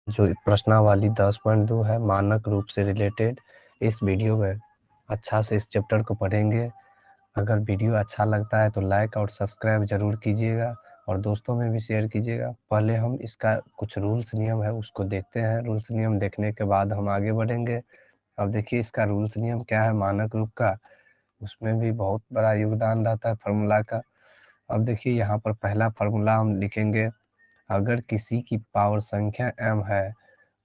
जो प्रश्नावली 10.2 है मानक रूप से रिलेटेड, इस वीडियो में अच्छा से इस चैप्टर को पढ़ेंगे। अगर वीडियो अच्छा लगता है तो लाइक और सब्सक्राइब जरूर कीजिएगा और दोस्तों में भी शेयर कीजिएगा। पहले हम इसका कुछ रूल्स नियम है उसको देखते हैं। रूल्स नियम देखने के बाद हम आगे बढ़ेंगे। अब देखिए इसका रूल्स नियम क्या है मानक रूप का, उसमें भी बहुत बड़ा योगदान रहता है फार्मूला का। अब देखिए यहाँ पर पहला फार्मूला हम लिखेंगे, अगर किसी की पावर संख्या m है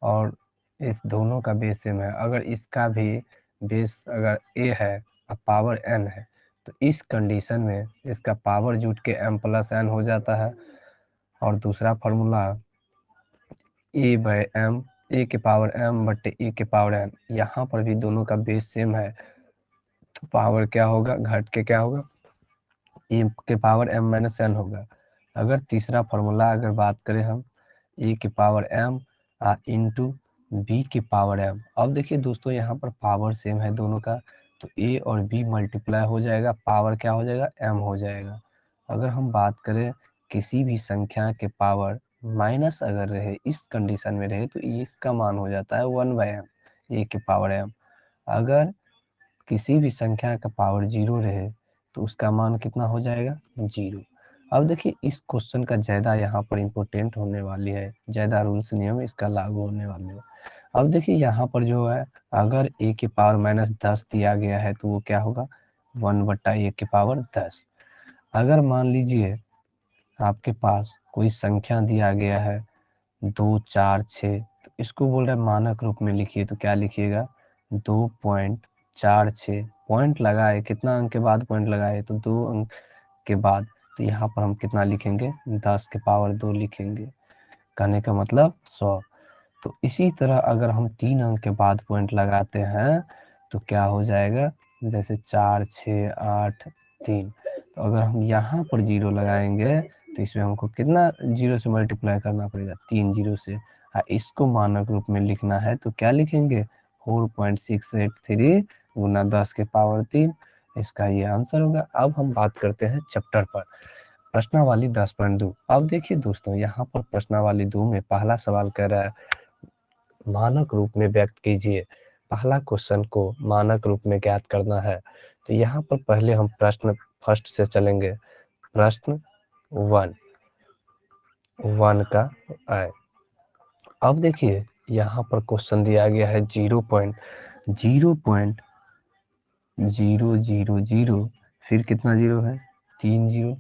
और इस दोनों का बेस m है, अगर इसका भी बेस अगर a है और पावर n है, तो इस कंडीशन में इसका पावर जुट के m प्लस n हो जाता है। और दूसरा formula a by m, a के पावर m बटे a के पावर n, यहाँ पर भी दोनों का बेस सेम है तो पावर क्या होगा, घट के क्या होगा, a के पावर m माइनस n होगा। अगर तीसरा फार्मूला अगर बात करें हम, a के पावर m इंटू b के पावर m। अब देखिए दोस्तों यहाँ पर पावर सेम है दोनों का, तो a और b मल्टीप्लाई हो जाएगा, पावर क्या हो जाएगा, m हो जाएगा। अगर हम बात करें किसी भी संख्या के पावर माइनस अगर रहे, इस कंडीशन में रहे, तो इसका मान हो जाता है 1/m, a के पावर m। अगर किसी भी संख्या का पावर 0 रहे तो उसका मान कितना हो जाएगा, 0। अब देखिए इस क्वेश्चन का ज़्यादा यहाँ पर इम्पोर्टेंट होने वाली है, ज़्यादा रूल्स नियम इसका लागू होने वाले हैं। अब देखिए यहाँ पर जो है, अगर a के पावर माइनस 10 दिया गया है तो वो क्या होगा, 1/a के पावर 10। अगर मान लीजिए आपके पास कोई संख्या दिया गया है 2, 4, 6, तो इसको बोल रहे हैं मानक रूप में लिखिए, तो क्या लिखिएगा, 2.46। पॉइंट लगाए, कितना अंक के बाद पॉइंट लगाए, तो 2 अंक के बाद, तो यहाँ पर हम कितना लिखेंगे, 10 के पावर 2 लिखेंगे, कहने का मतलब 100। तो इसी तरह अगर हम 3 अंक के बाद पॉइंट लगाते हैं तो क्या हो जाएगा, जैसे 4, 6, 8, 3, तो अगर हम यहाँ पर 0 लगाएंगे तो इसमें हमको कितना 0 से मल्टीप्लाई करना पड़ेगा, 3 0 से। इसको मानक रूप में लिखना है तो क्या लिखेंगे, 4.683 गुना 10 के पावर 3, इसका ये आंसर होगा। अब हम बात करते हैं चैप्टर पर, प्रश्नावली 10.2। अब देखिए दोस्तों यहाँ पर प्रश्नावली 2 में पहला सवाल कह रहा है मानक रूप में व्यक्त कीजिए। पहला क्वेश्चन को मानक रूप में ज्ञात करना है, तो यहाँ पर पहले हम प्रश्न फर्स्ट से चलेंगे। प्रश्न 1 का आए। अब देखिए यहाँ पर क्वेश्चन दिया गया है 0.000, फिर कितना जीरो है, 3 जीरो।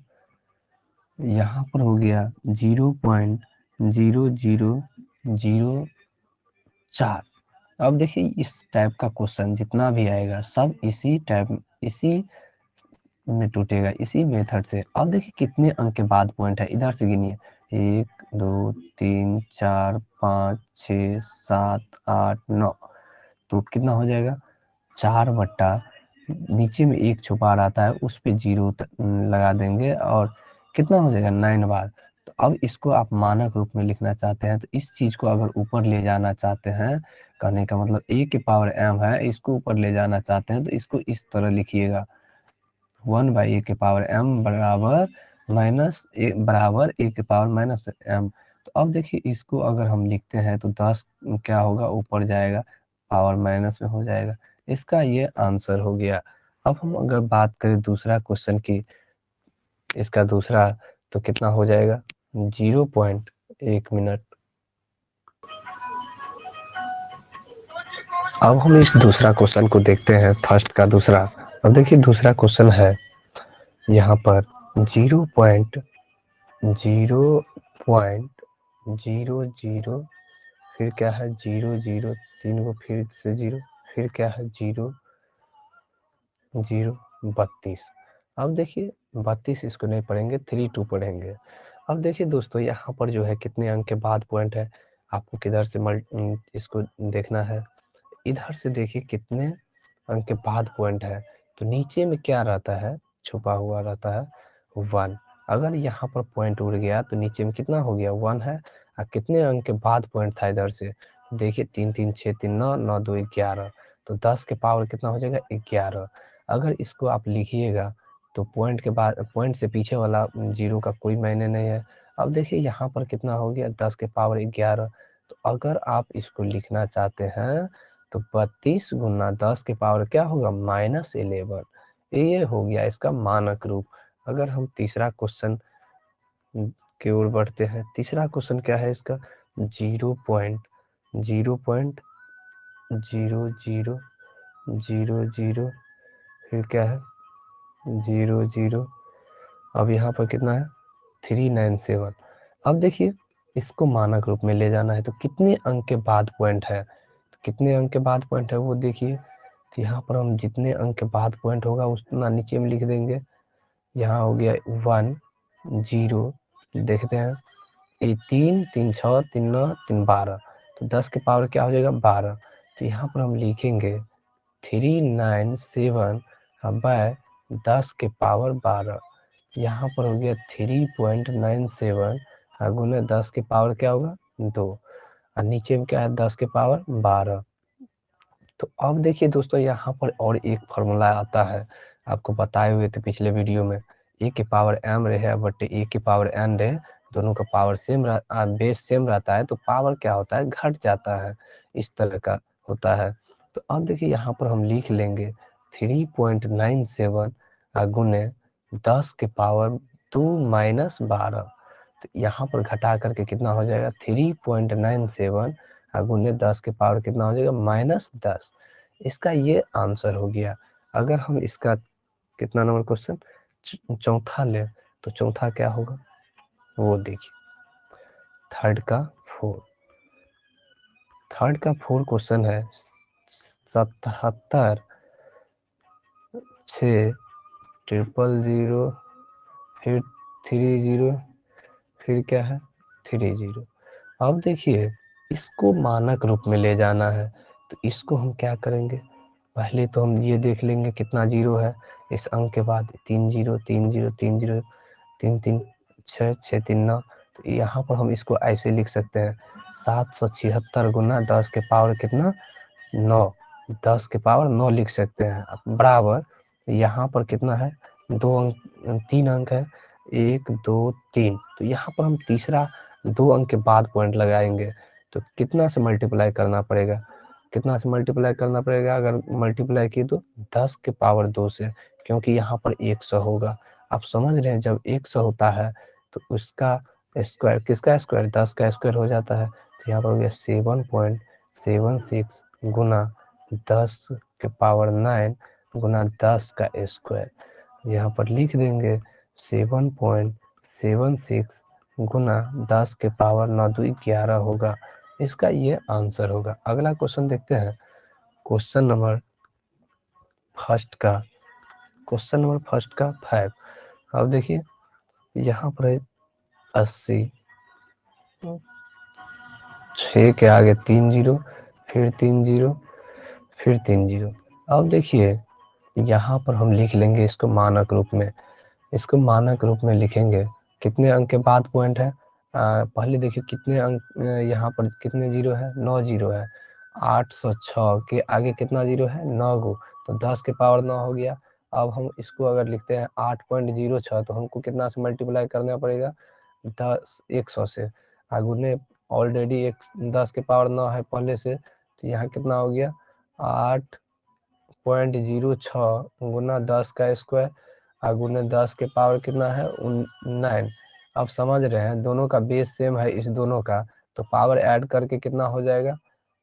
यहाँ पर हो गया 0.00004। अब देखिए इस टाइप का क्वेश्चन जितना भी आएगा सब इसी टाइप, इसी में टूटेगा, इसी मेथड से। अब देखिए कितने अंक के बाद पॉइंट है, इधर से गिनिए, 1 2 3 4 5 6 7 8 9, तो कितना हो जाएगा, 4 नीचे में 1 छुपा रहता है उस पे 0 लगा देंगे और कितना हो जाएगा, 9 बार। तो अब इसको आप मानक रूप में लिखना चाहते हैं, तो इस चीज को अगर ऊपर ले जाना चाहते हैं, कहने का मतलब a के पावर m है, इसको ऊपर ले जाना चाहते हैं तो इसको इस तरह लिखिएगा, 1/a के पावर m बराबर a के पावर माइनस m। तो अब देखिए इसको अगर हम लिखते हैं तो 10 क्या होगा, ऊपर जाएगा, पावर माइनस में हो जाएगा, इसका ये आंसर हो गया। अब हम अगर बात करें दूसरा क्वेश्चन की, इसका दूसरा तो कितना हो जाएगा, 0.1 मिनट। अब हम इस दूसरा क्वेश्चन को देखते हैं, फर्स्ट का दूसरा। अब देखिए दूसरा क्वेश्चन है यहाँ पर 0.000, फिर क्या है 00, 3 को फिर से 0, फिर क्या है 0.032। अब देखिए 32 इसको नहीं पढ़ेंगे, 32 पढ़ेंगे। अब देखिए दोस्तों यहाँ पर जो है कितने अंक के बाद पॉइंट है, आपको किधर से इसको देखना है, इधर से देखिए कितने अंक के बाद पॉइंट है, तो नीचे में क्या रहता है, छुपा हुआ रहता है 1। अगर यहाँ पर पॉइंट उड़ गया तो नीचे में कितना हो गया, 1 है, और कितने अंक के बाद पॉइंट था इधर से, देखिए 3 3 6 3 9 9 2 11, तो 10 के पावर कितना हो जाएगा, 11। अगर इसको आप लिखिएगा तो पॉइंट के बाद, पॉइंट से पीछे वाला 0 का कोई मायने नहीं है। अब देखिए यहाँ पर कितना हो गया, 10 के पावर 11, तो अगर आप इसको लिखना चाहते हैं तो 32 गुना 10 के पावर क्या होगा -11। ये हो गया इसका मानक रूप। अगर हम तीसरा क्वेश्चन की ओर बढ़ते हैं, तीसरा क्वेश्चन क्या है इसका 0.0.0000, फिर क्या है 00, अब यहाँ पर कितना है 397। अब देखिए इसको मानक रूप में ले जाना है तो कितने अंक के बाद पॉइंट है, तो कितने अंक के बाद पॉइंट है वो देखिए। तो यहाँ पर हम जितने अंक के बाद पॉइंट होगा उतना नीचे में लिख देंगे। यहाँ हो गया 1 0, देखते हैं ये 3 3 6 3 9 3 12, तो 10 के पावर क्या हो जाएगा 12। तो यहाँ पर हम लिखेंगे 397 बाय 10 के पावर 12। यहाँ पर हो गया 3.97 गुने 10 के पावर क्या होगा 2, और नीचे में क्या है 10 के पावर 12। तो अब देखिए दोस्तों यहाँ पर और एक फॉर्मूला आता है, आपको बताए हुए थे पिछले वीडियो में। ए के पावर m रहे बट ए के पावर n रहे, दोनों का पावर सेम बेस सेम रहता है तो पावर क्या होता है घट जाता है, इस तरह का होता है। तो अब देखिए यहाँ पर हम लिख लेंगे 3.97 गुने 10 के पावर 2 माइनस 12। तो यहाँ पर घटा करके कितना हो जाएगा 3.97 गुने 10 के पावर कितना हो जाएगा -10। इसका ये आंसर हो गया। अगर हम इसका कितना नंबर क्वेश्चन चौथा ले तो चौथा क्या होगा वो देखिए, थर्ड का 4 क्वेश्चन है 77 6 000, फिर 30, फिर क्या है 30। अब देखिए इसको मानक रूप में ले जाना है तो इसको हम क्या करेंगे, पहले तो हम ये देख लेंगे कितना जीरो है इस अंक के बाद, 3 0 3 0 3 0 3 3 6 6 3 9। तो यहाँ पर हम इसको ऐसे लिख सकते हैं 776 गुना 10 के पावर कितना 9, 10 के पावर 9 लिख सकते हैं, बराबर यहाँ पर कितना है 2 अंक 3 अंक है 1 2 3। तो यहाँ पर हम तीसरा 2 अंक के बाद पॉइंट लगाएंगे तो कितना से मल्टीप्लाई करना पड़ेगा, कितना से मल्टीप्लाई करना पड़ेगा, अगर मल्टीप्लाई किए तो 10 के पावर 2 से, क्योंकि यहाँ पर 100 होगा। आप समझ रहे हैं जब 100 होता है तो उसका स्क्वायर, किसका स्क्वायर 10 का स्क्वायर हो जाता है। तो यहाँ पर हो गया 7.76 गुना 10 के पावर 9 गुना 10 का स्क्वायर, यहाँ पर लिख देंगे 7.76 गुना 10 के पावर 9 2 11 होगा, इसका ये आंसर होगा। अगला क्वेश्चन देखते हैं, क्वेश्चन नंबर फर्स्ट का 5। अब देखिए यहाँ पर है 80, 6 के आगे 3 0, फिर 3 0, फिर 3 0। अब देखिए यहाँ पर हम लिख लेंगे इसको मानक रूप में, इसको मानक रूप में लिखेंगे। कितने अंक के बाद पॉइंट है, पहले देखिए कितने अंक, यहाँ पर कितने जीरो है 9 जीरो है, 806 के आगे कितना जीरो है 9 गो, तो 10 के पावर 9 हो गया। अब हम इसको अगर लिखते हैं 8.06 तो हमको कितना से मल्टीप्लाई करना पड़ेगा 100 से, आगुने ऑलरेडी 10 के पावर 9 है पहले से, तो यहाँ कितना हो गया 8.06 गुना 10 का स्क्वायर गुना 10 के पावर कितना है 9। अब समझ रहे हैं दोनों का बेस सेम है इस दोनों का, तो पावर ऐड करके कितना हो जाएगा,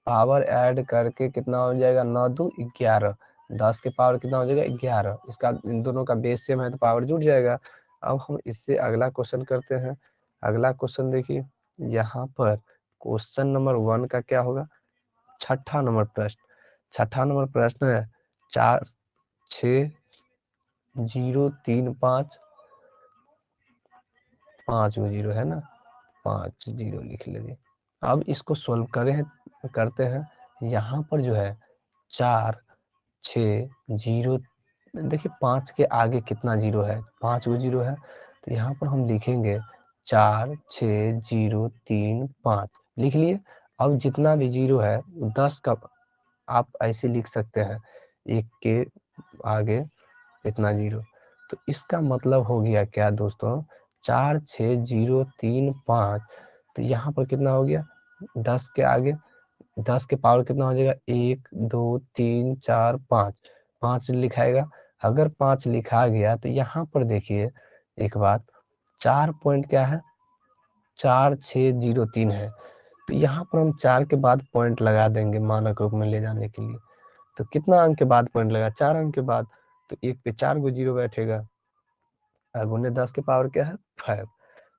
पावर ऐड करके कितना हो जाएगा 9 2 11, 10 के पावर कितना हो जाएगा 11, इसका इन दोनों का बेस सेम है तो पावर जुड़ जाएगा। अब हम इससे अगला क्वेश्चन करते हैं। अगला क्वेश्चन देखिए यहाँ पर क्वेश्चन नंबर 1 का क्या होगा, छठा नंबर प्रश्न है 4 6 0 3 5 5 जीरो है ना, 5 जीरो लिख लीजिए। अब इसको सोल्व करते हैं। यहाँ पर जो है 4 6 0, देखिए 5 के आगे कितना जीरो है 5 गो जीरो है, तो यहाँ पर हम लिखेंगे 4 6 0 3 5 लिख लिए। अब जितना भी जीरो है 10 का आप ऐसे लिख सकते हैं, एक के आगे इतना जीरो, तो इसका मतलब हो गया क्या दोस्तों 4 6 0 3 5, तो यहाँ पर कितना हो गया 10 के आगे 10 के पावर कितना हो जाएगा, 1 2 3 4 5, 5 लिखाएगा। अगर 5 लिखा गया तो यहाँ पर देखिए एक बात, 4 पॉइंट क्या है, 4603 है, तो यहाँ पर हम 4 के बाद पॉइंट लगा देंगे मानक रूप में ले जाने के लिए। तो कितना अंक के बाद पॉइंट लगा, 4 अंक के बाद, तो 1 पे 4 गो जीरो बैठेगा। गुने 10 के पावर क्या है 5,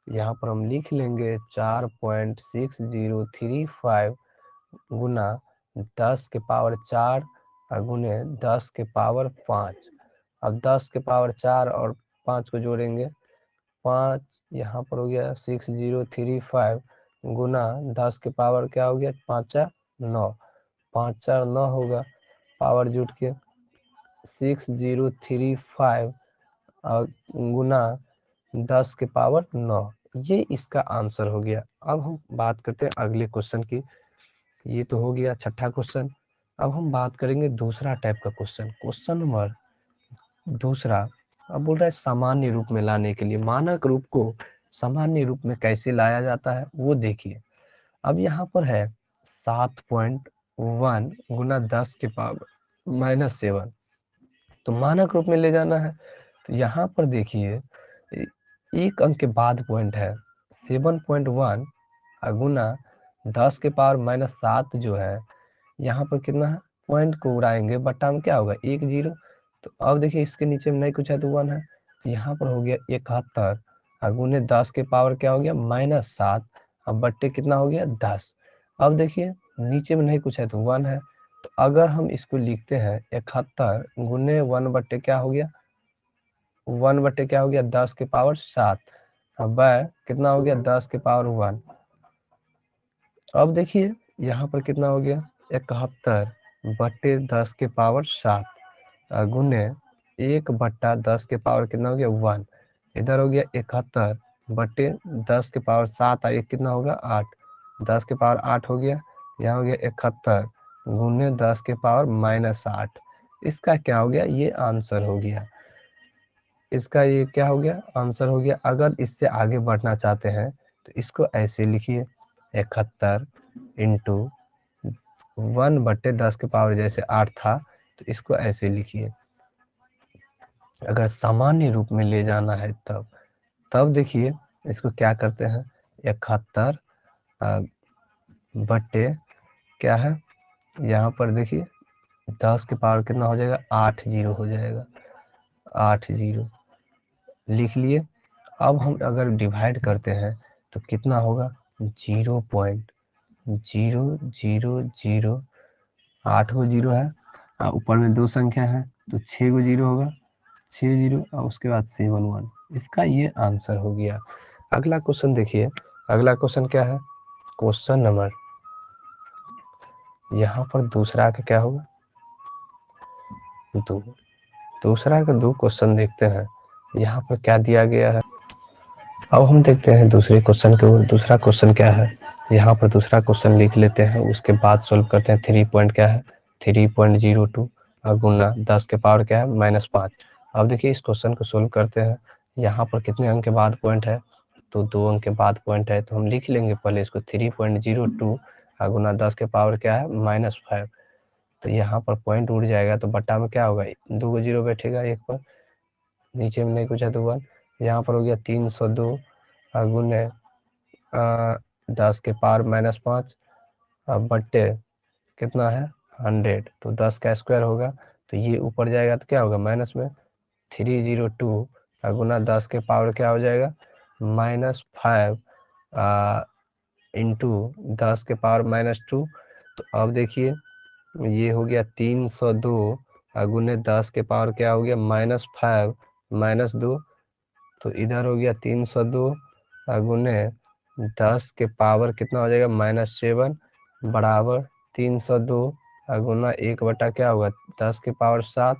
यहाँ पर हम लिख लेंगे 4.6035 गुना 10 के पावर 4 गुने 10 के पावर 5। अब 10 के पावर 4 और 5 को जोड़ेंगे, 5 यहाँ पर हो गया 6035 गुना 10 के पावर क्या हो गया, 5 4 9, 5 4 9 होगा, पावर जुट के 6035 गुना 10 के पावर 9, ये इसका आंसर हो गया। अब हम बात करते हैं अगले क्वेश्चन की। ये तो हो गया छठा क्वेश्चन। अब हम बात करेंगे दूसरा टाइप का क्वेश्चन, क्वेश्चन नंबर दूसरा। अब बोल रहा है सामान्य रूप में लाने के लिए, मानक रूप को सामान्य रूप में कैसे लाया जाता है वो देखिए। अब यहाँ पर है 7.1 गुना 10 के पावर -7, तो मानक रूप में ले जाना है। तो यहाँ पर देखिए एक अंक के बाद पॉइंट है 7.1 गुना 10 के पावर -7 जो है, यहाँ पर कितना है, पॉइंट को उड़ाएंगे, बट्टा में क्या होगा 1 0। तो अब देखिए इसके नीचे में नहीं कुछ है तो 1 है, तो यहाँ पर हो गया 71 गुने 10 के पावर क्या हो गया -7, अब बट्टे कितना हो गया 10। अब देखिए नीचे में नहीं कुछ है तो 1 है, तो अगर हम इसको लिखते हैं 71 गुने 1 बट्टे क्या हो गया, 1 बट्टे क्या हो गया 10 के पावर 7, अब कितना हो गया 10 के पावर 1। अब देखिए यहाँ पर कितना हो गया 71 बट्टे 10 के पावर 7 गुने 1 बट्टा 10 के पावर कितना हो गया 1, इधर हो गया 71 बट्टे 10 के पावर 7 और 1 कितना होगा 8, 10 के पावर 8 हो गया, यहाँ हो गया 71 गुने 10 के पावर -8। इसका क्या हो गया, ये आंसर हो गया, इसका ये क्या हो गया आंसर हो गया। अगर इससे आगे बढ़ना चाहते हैं तो इसको ऐसे लिखिए 71 इंटू 1 बट्टे 10 के पावर जैसे 8 था तो इसको ऐसे लिखिए। अगर सामान्य रूप में ले जाना है तब देखिए इसको क्या करते हैं, 71 बट्टे क्या है, यहाँ पर देखिए 10 के पावर कितना हो जाएगा 8 0 हो जाएगा, 8 0 लिख लिए। अब हम अगर डिवाइड करते हैं तो कितना होगा 0.0008 गो जीरो है, ऊपर में 2 संख्या है तो 6 गो जीरो होगा, 6 जीरो और उसके बाद 7 1, इसका ये आंसर हो गया। अगला क्वेश्चन देखिए, अगला क्वेश्चन क्या है, क्वेश्चन नंबर यहाँ पर दूसरा का क्या होगा, दूसरा का 2 क्वेश्चन देखते हैं यहाँ पर क्या दिया गया है। अब हम देखते हैं दूसरे क्वेश्चन के ऊपर, दूसरा क्वेश्चन क्या है, यहाँ पर दूसरा क्वेश्चन लिख लेते हैं, उसके बाद सोल्व करते हैं। 3 पॉइंट क्या है 3.02 गुना 10 के पावर क्या है -5। अब देखिए इस क्वेश्चन को सोल्व करते हैं, यहाँ पर कितने अंक के बाद पॉइंट है, तो 2 अंक के बाद पॉइंट है, तो हम लिख लेंगे पहले इसको 3.02 गुना 10 के पावर क्या है -5। तो यहाँ पर पॉइंट उड़ जाएगा तो बट्टा में क्या होगा 2 गो जीरो बैठेगा, एक पर नीचे में नहीं कुछ है तो 1, यहाँ पर हो गया 302 गुने 10 के पावर -5 बट्टे कितना है 100, तो 10 का स्क्वायर होगा, तो ये ऊपर जाएगा तो क्या होगा माइनस में 302 गुना 10 के पावर क्या हो जाएगा -5 इंटू 10 के पावर -2। तो अब देखिए ये हो गया 302 गुने 10 के पावर क्या हो गया -5 -2, तो इधर हो गया 302 गुने 10 के पावर कितना हो जाएगा -7 बराबर 302 गुना 1 बटा क्या होगा 10 के पावर 7,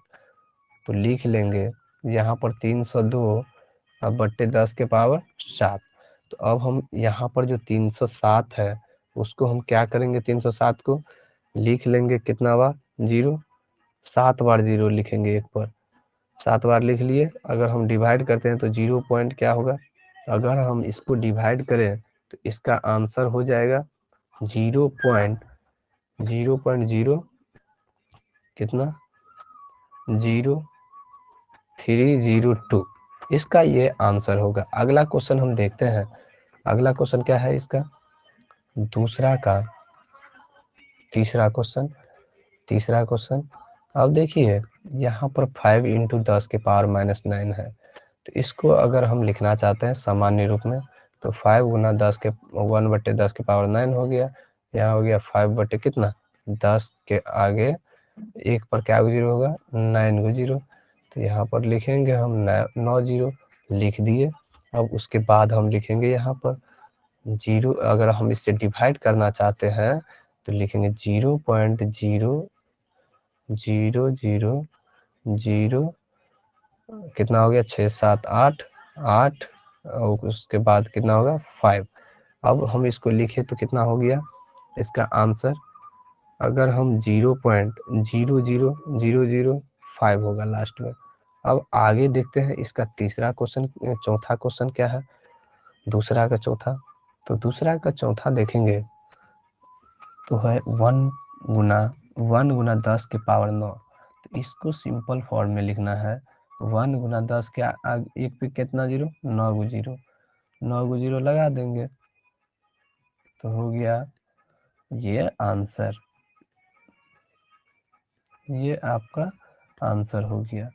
तो लिख लेंगे यहाँ पर 302 बट्टे 10 के पावर 7। तो अब हम यहाँ पर जो 307 है उसको हम क्या करेंगे, 307 को लिख लेंगे कितना बार 0, 7 बार 0 लिखेंगे, एक पर 7 बार लिख लिए। अगर हम डिवाइड करते हैं तो 0 पॉइंट क्या होगा, अगर हम इसको डिवाइड करें तो इसका आंसर हो जाएगा 0.0 कितना 0302, इसका ये आंसर होगा। अगला क्वेश्चन हम देखते हैं। अगला क्वेश्चन क्या है इसका, दूसरा का तीसरा क्वेश्चन। अब देखिए यहाँ पर 5 इंटू 10 के पावर -9 है, तो इसको अगर हम लिखना चाहते हैं सामान्य रूप में तो 5 गुना 10 के 1/10 के पावर 9 हो गया। यहाँ हो गया 5 बटे कितना 10 के आगे एक पर क्या जीरो होगा 9 को जीरो, तो यहाँ पर लिखेंगे हम 9 जीरो लिख दिए। अब उसके बाद हम लिखेंगे यहाँ पर जीरो, अगर हम इससे डिवाइड करना चाहते हैं तो लिखेंगे 0.0000 कितना हो गया 6 7 8 8 और उसके बाद कितना होगा 5। अब हम इसको लिखे तो कितना हो गया इसका आंसर, अगर हम 0.00005 होगा लास्ट में। अब आगे देखते हैं इसका तीसरा क्वेश्चन, चौथा क्वेश्चन क्या है दूसरा का चौथा। तो दूसरा का चौथा देखेंगे तो है 1 गुना 10 के पावर 9, तो इसको सिंपल फॉर्म में लिखना है। 1 गुना 10 के एक पे कितना जीरो 9 को जीरो, 9 को जीरो लगा देंगे तो हो गया ये आंसर, ये आपका आंसर हो गया।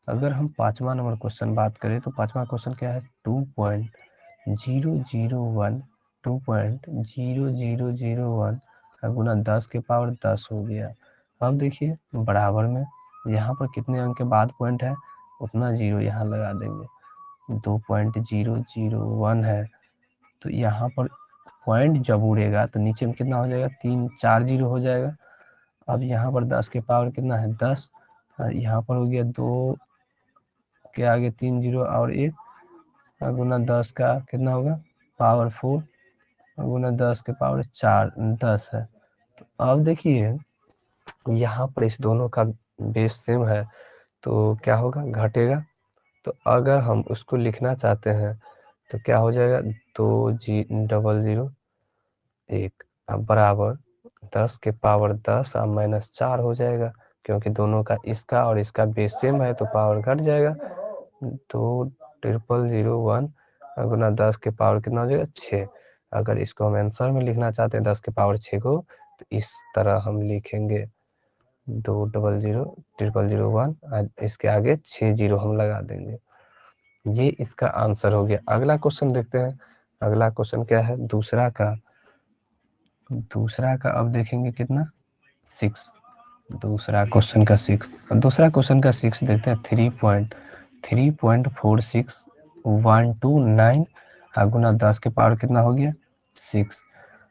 अगर हम पांचवा नंबर क्वेश्चन बात करें तो पांचवा क्वेश्चन क्या है 2.001 गुना 10 के पावर 10 हो गया। अब देखिए बराबर में यहाँ पर कितने अंक के बाद पॉइंट है उतना जीरो यहाँ लगा देंगे। 2.001 है तो यहाँ पर पॉइंट जब उड़ेगा तो नीचे में कितना हो जाएगा 3 4 जीरो हो जाएगा। अब यहाँ पर 10 के पावर कितना है 10, यहाँ पर हो गया 2 के आगे 3 जीरो और 1 गुना 10 का कितना होगा पावर 4 गुना 10 के पावर 4 10 है। तो अब देखिए यहाँ पर इस दोनों का बेस सेम है तो क्या होगा घटेगा, तो अगर हम उसको लिखना चाहते हैं तो क्या हो जाएगा 2G0001 अब बराबर 10 के पावर 10 और -4 हो जाएगा, क्योंकि दोनों का इसका और इसका बेस सेम है तो पावर घट जाएगा। 20001 गुना 10 के पावर कितना हो जाएगा 6। अगर इसको हम आंसर में लिखना चाहते हैं 10 के पावर 6 को तो इस तरह हम लिखेंगे 2000001 इसके आगे 6 जीरो हम लगा देंगे। ये इसका आंसर हो गया। अगला क्वेश्चन देखते हैं। अगला क्वेश्चन क्या है दूसरा का अब देखेंगे कितना 6, दूसरा क्वेश्चन का 6 देखते हैं 3.4612 गुना 10 के पावर कितना हो गया 6।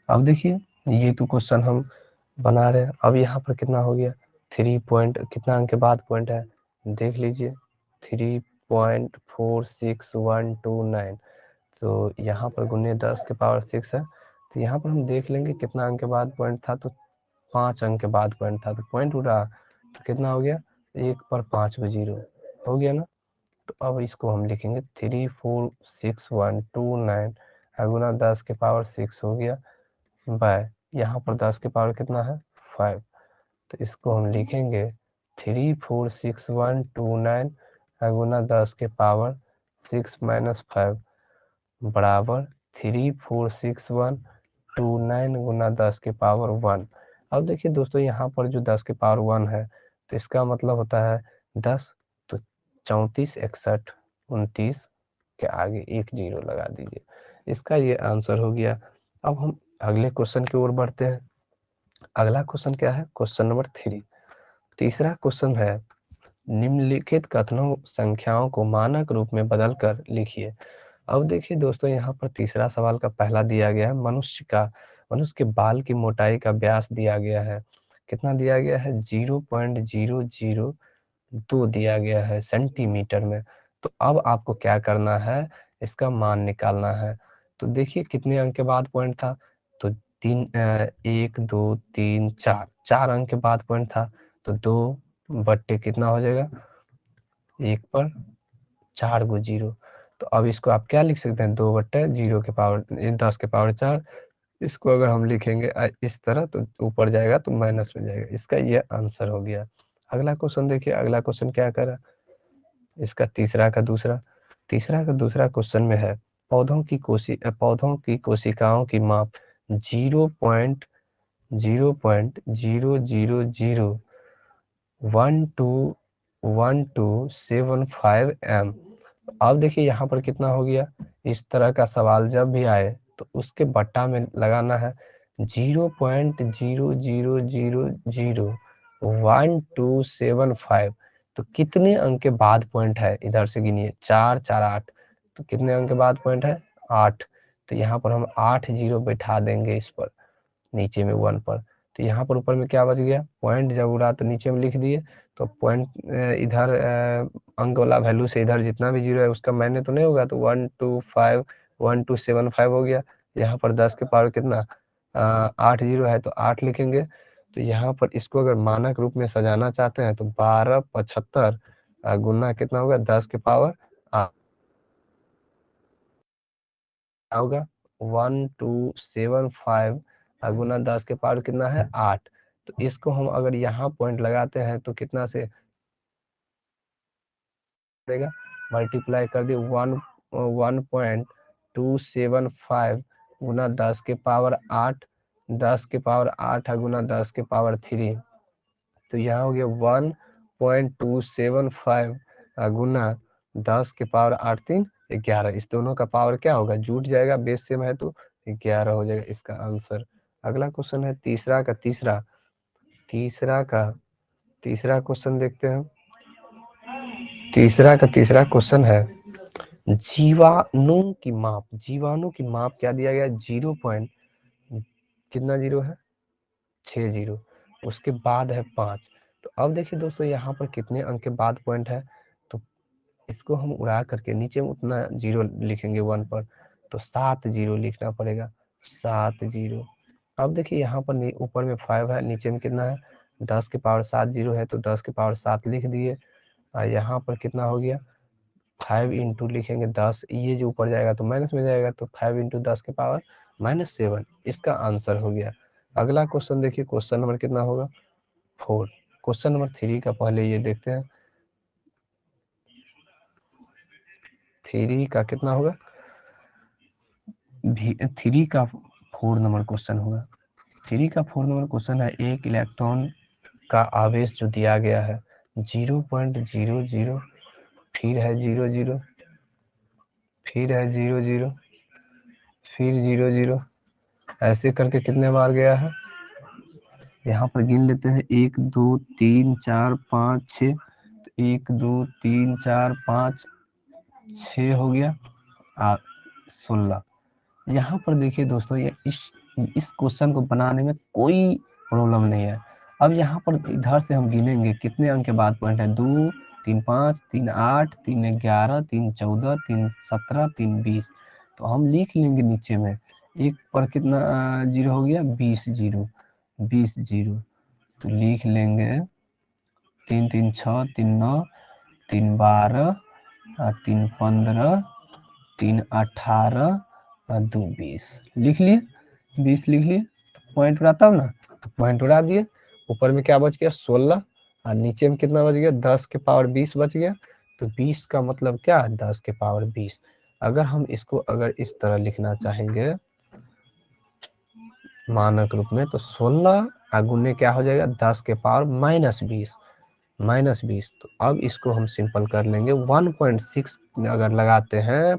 अब देखिए ये तो क्वेश्चन हम बना रहे हैं। अब यहाँ पर कितना हो गया 3 पॉइंट कितना अंक के बाद पॉइंट है देख लीजिए 3.46129, तो यहाँ पर गुने 10 के पावर 6 है तो यहाँ पर हम देख लेंगे कितना अंक के बाद पॉइंट था, तो 5 अंक के बाद पॉइंट था तो पॉइंट उड़ा तो कितना हो गया 1 पर 5 को जीरो हो गया ना। तो अब इसको हम लिखेंगे 3.46129 गुना 10 के पावर 6 हो गया बाय यहाँ पर 10 के पावर कितना है 5, तो इसको हम लिखेंगे 3.46129 गुना 10 के पावर 6 माइनस 5 बराबर 3.46129 गुना 10 के पावर 1। अब देखिए दोस्तों यहाँ पर जो 10 के पावर 1 है तो इसका मतलब होता है 10, तो 34 61 29 के आगे एक जीरो लगा दीजिए, इसका ये आंसर हो गया। अब हम अगले क्वेश्चन की ओर बढ़ते हैं। अगला क्वेश्चन क्या है क्वेश्चन नंबर 3। तीसरा क्वेश्चन है निम्नलिखित कथनों संख्याओं को मानक रूप में बदलकर लिखिए। अब देखिए दोस्तों यहाँ पर तीसरा सवाल का पहला दिया गया है मनुष्य के बाल की मोटाई का व्यास दिया गया है, कितना दिया गया है 0.002 दिया गया है सेंटीमीटर में। तो अब आपको क्या करना है इसका मान निकालना है। तो देखिए कितने अंक के बाद पॉइंट था, तो 1 2 3 4 4 अंक के बाद पॉइंट था, तो 2 बट्टे कितना हो जाएगा 1 पर 4 को जीरो। तो अब इसको आप क्या लिख सकते हैं 2/0 के पावर 10 के पावर 4 इसको अगर हम लिखेंगे इस तरह तो ऊपर जाएगा तो माइनस में जाएगा। इसका ये आंसर हो गया। अगला क्वेश्चन देखिए, अगला क्वेश्चन क्या करा इसका तीसरा का दूसरा क्वेश्चन में है पौधों की कोशिकाओं की माप 0.00012125 m। अब देखिए यहाँ पर कितना हो गया। इस तरह का सवाल जब भी आए तो उसके बट्टा में लगाना है 0.00001275। तो कितने अंक के बाद पॉइंट है, इधर से गिनिए, 4 4 8। तो कितने अंक के बाद पॉइंट है, 8। तो यहाँ पर हम 8 जीरो बैठा देंगे इस पर, नीचे में 1 पर। तो यहाँ पर ऊपर में क्या बच गया, पॉइंट जब उड़ा तो नीचे में लिख दिए। तो पॉइंट इधर अंक वाला वैल्यू से इधर जितना भी जीरो है उसका मायने तो नहीं होगा, तो 1275 हो गया। यहाँ पर 10 के पावर कितना 8 जीरो है तो 8 लिखेंगे। तो यहाँ पर इसको अगर मानक रूप में सजाना चाहते हैं तो 1275 गुना कितना होगा, 10 के पावर होगा 1275 गुना 10 के पावर कितना है 8। तो इसको हम अगर यहाँ पॉइंट लगाते हैं तो कितना से देगा, मल्टीप्लाई कर दिए 1.275 गुना 10 के पावर 8, 10 के पावर 8 गुना 10 के पावर 3। तो यहाँ हो गया 1.275 गुना 10 के पावर 8 3 11। इस दोनों का पावर क्या होगा, जुट जाएगा, बेस सेम है तो 11 हो जाएगा इसका आंसर। अगला क्वेश्चन है तीसरा क्वेश्चन देखते हैं। तीसरा क्वेश्चन है जीवाणु की माप क्या दिया गया, 0 पॉइंट कितना जीरो है 6 जीरो, उसके बाद है 5। तो अब देखिए दोस्तों यहाँ पर कितने अंक के बाद पॉइंट है, तो इसको हम उड़ा करके नीचे में उतना जीरो लिखेंगे 1 पर, तो 7 जीरो लिखना पड़ेगा, 7 जीरो। अब देखिए यहाँ पर ऊपर में 5 है, नीचे में कितना है 10 के पावर 7 जीरो है, तो 10 के पावर 7 लिख दिए। और यहाँ पर कितना हो गया 5 इंटू लिखेंगे 10, ये जो ऊपर जाएगा तो माइनस में जाएगा, तो 5 इंटू 10 के पावर -7, इसका आंसर हो गया। अगला क्वेश्चन देखिए, क्वेश्चन नंबर कितना होगा 4। क्वेश्चन नंबर 3 का पहले ये देखते हैं, 3 का कितना होगा, 3 का 4 नंबर क्वेश्चन होगा। 3 का 4 नंबर क्वेश्चन है, एक इलेक्ट्रॉन का आवेश जो दिया गया है 0.00, फिर है 00, फिर है 00, फिर 00, ऐसे करके कितने बार गया है, यहाँ पर गिन लेते हैं 1 2 3 4 5 6। तो 1 2 3 4 5 6 हो गया 16। यहाँ पर देखिए दोस्तों, ये इस क्वेश्चन को बनाने में कोई प्रॉब्लम नहीं है। अब यहाँ पर इधर से हम गिनेंगे कितने अंक के बाद पॉइंट है, 2 3 5 3 8 3 11 3 14 3 17 3 20। तो हम लिख लेंगे नीचे में, एक पर कितना जीरो हो गया 20 जीरो, 20 जीरो। तो लिख लेंगे 3 3 6 3 9 3 12 3 15 3 18 2 20 लिख लिए, 20 लिख लिए। पॉइंट उड़ाता हूँ ना, तो पॉइंट उड़ा दिए। ऊपर में क्या बच गया 16, और नीचे में कितना बच गया 10 के पावर 20 बच गया। तो 20 का मतलब क्या, 10 के पावर 20। अगर हम इसको अगर इस तरह लिखना चाहेंगे मानक रूप में, तो 16 गुने क्या हो जाएगा 10 के पावर -20। तो अब इसको हम सिंपल कर लेंगे, 1.6 अगर लगाते हैं,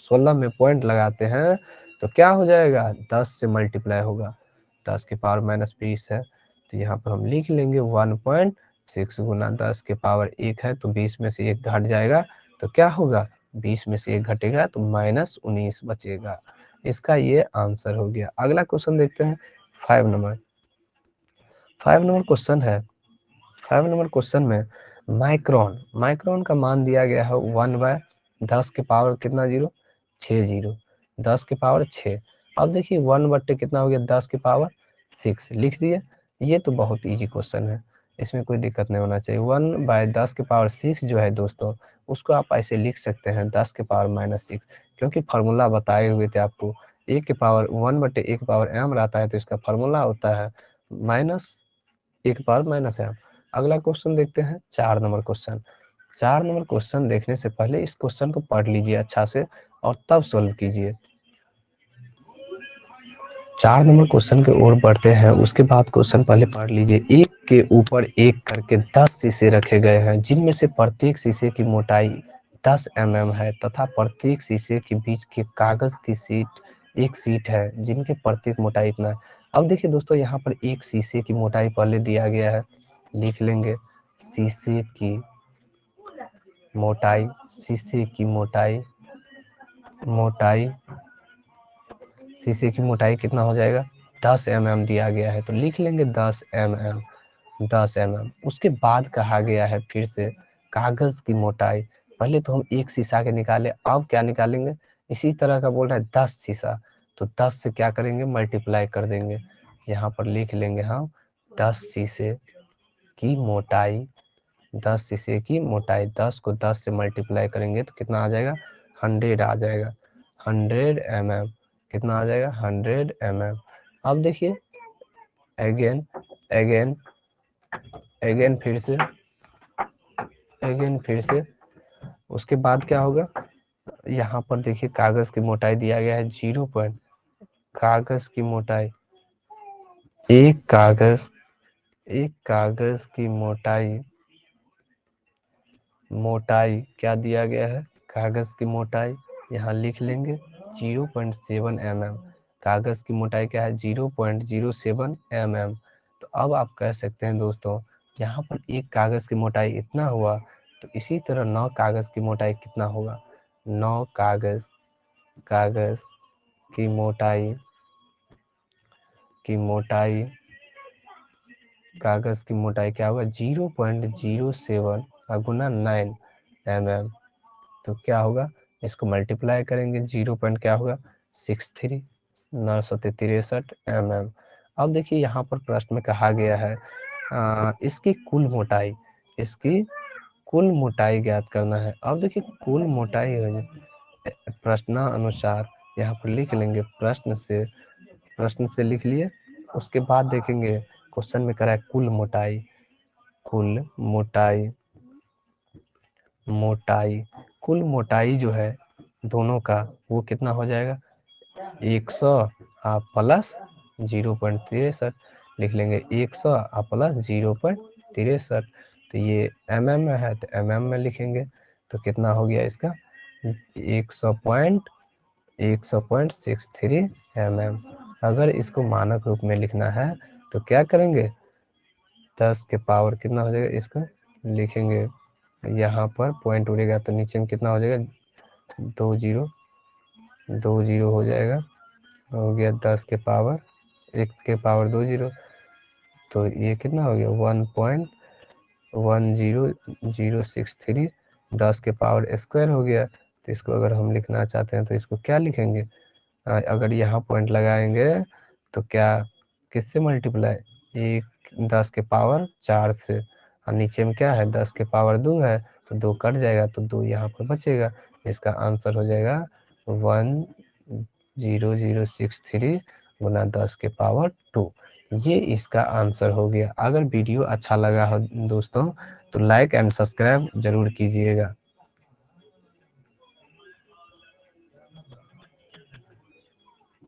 16 में पॉइंट लगाते हैं तो क्या हो जाएगा 10 से मल्टीप्लाई होगा, 10 के पावर -20 है। तो यहाँ पर हम लिख लेंगे 1.6 गुना 10 के पावर 1 है, तो 20 में से 1 घट जाएगा, तो क्या होगा 20 में से 1 घटेगा तो -19 बचेगा। इसका ये आंसर हो गया। अगला क्वेश्चन देखते हैं 5 नंबर। 5 नंबर क्वेश्चन है, 5 नंबर क्वेश्चन में माइक्रोन का मान दिया गया है 1/10 के पावर कितना जीरो 6 जीरो, 10 के पावर 6। अब देखिए 1/, कितना हो गया 10 के पावर 6 लिख दिए। ये तो बहुत इजी क्वेश्चन है, इसमें कोई दिक्कत नहीं होना चाहिए। 1/10 के पावर 6 जो है दोस्तों, उसको आप ऐसे लिख सकते हैं 10 के पावर -6, क्योंकि फार्मूला बताए हुए थे आपको ए के पावर 1/a के पावर m रहता है तो इसका फॉर्मूला होता है माइनस ए के पावर माइनस m। अगला क्वेश्चन देखते हैं 4 नंबर क्वेश्चन। 4 नंबर क्वेश्चन देखने से पहले इस क्वेश्चन को पढ़ लीजिए अच्छा से और तब सोल्व कीजिए। 4 नंबर क्वेश्चन की ओर बढ़ते हैं, उसके बाद क्वेश्चन पहले पढ़ लीजिए। एक के ऊपर एक करके 10 शीशे रखे गए हैं, जिनमें से प्रत्येक शीशे की मोटाई 10 mm है तथा प्रत्येक शीशे के बीच के कागज की सीट एक सीट है, जिनके प्रत्येक मोटाई इतना है। अब देखिए दोस्तों, यहाँ पर एक शीशे की मोटाई पहले दिया गया है, लिख लेंगे शीशे की मोटाई। शीशे की मोटाई शीशे की मोटाई कितना हो जाएगा, 10 mm दिया गया है तो लिख लेंगे 10 mm। 10 mm। उसके बाद कहा गया है फिर से कागज की मोटाई। पहले तो हम एक शीशा के निकाले, अब क्या निकालेंगे, इसी तरह का बोल रहा है 10 शीशा, तो 10 से क्या करेंगे, मल्टीप्लाई कर देंगे। यहाँ पर लिख लेंगे हम 10 शीशे की मोटाई। 10 शीशे की मोटाई, 10 को 10 से मल्टीप्लाई करेंगे तो कितना आ जाएगा, 100 आ जाएगा। 100 mm कितना आ जाएगा, 100 mm। अब देखिए अगेन अगेन अगेन फिर से उसके बाद क्या होगा, यहाँ पर देखिए कागज की मोटाई दिया गया है 0 पॉइंट, कागज की मोटाई एक कागज की मोटाई क्या दिया गया है, कागज की मोटाई यहाँ लिख लेंगे 0.7 mm। कागज की मोटाई क्या है, 0.07 mm। तो अब आप कह सकते हैं दोस्तों, यहाँ पर एक कागज की मोटाई इतना हुआ, तो इसी तरह 9 कागज की मोटाई कितना होगा, 9 कागज की मोटाई कागज की मोटाई क्या होगा, 0.07 गुना 9 mm। तो क्या होगा, इसको मल्टीप्लाई करेंगे, 0 पॉइंट क्या होगा 63 963 mm। अब देखिए यहाँ पर प्रश्न में कहा गया है इसकी कुल मोटाई ज्ञात करना है। अब देखिए कुल मोटाई प्रश्नानुसार यहाँ पर लिख लेंगे, प्रश्न से लिख लिए। उसके बाद देखेंगे क्वेश्चन में करा है कुल मोटाई जो है दोनों का वो कितना हो जाएगा, 100 प्लस 0.63 लिख लेंगे, 100 प्लस 0.63। तो ये mm में है तो mm में लिखेंगे, तो कितना हो गया इसका 100.63 mm। अगर इसको मानक रूप में लिखना है तो क्या करेंगे, 10 के पावर कितना हो जाएगा, इसको लिखेंगे, यहाँ पर पॉइंट उड़ेगा तो नीचे में कितना हो जाएगा, 2 जीरो हो जाएगा, हो गया 10 के पावर 1 के पावर 2 जीरो, तो ये कितना हो गया 1.10063, 10 के पावर स्क्वायर हो गया। तो इसको अगर हम लिखना चाहते हैं तो इसको क्या लिखेंगे, अगर यहाँ पॉइंट लगाएंगे तो क्या किससे मल्टीप्लाई, 10 के पावर 4 से, और नीचे में क्या है 10 के पावर 2 है तो 2 कट जाएगा तो 2 यहाँ पर बचेगा। इसका आंसर हो जाएगा 10063 गुना 10 के पावर 2। ये इसका आंसर हो गया। अगर वीडियो अच्छा लगा हो दोस्तों तो लाइक एंड सब्सक्राइब जरूर कीजिएगा।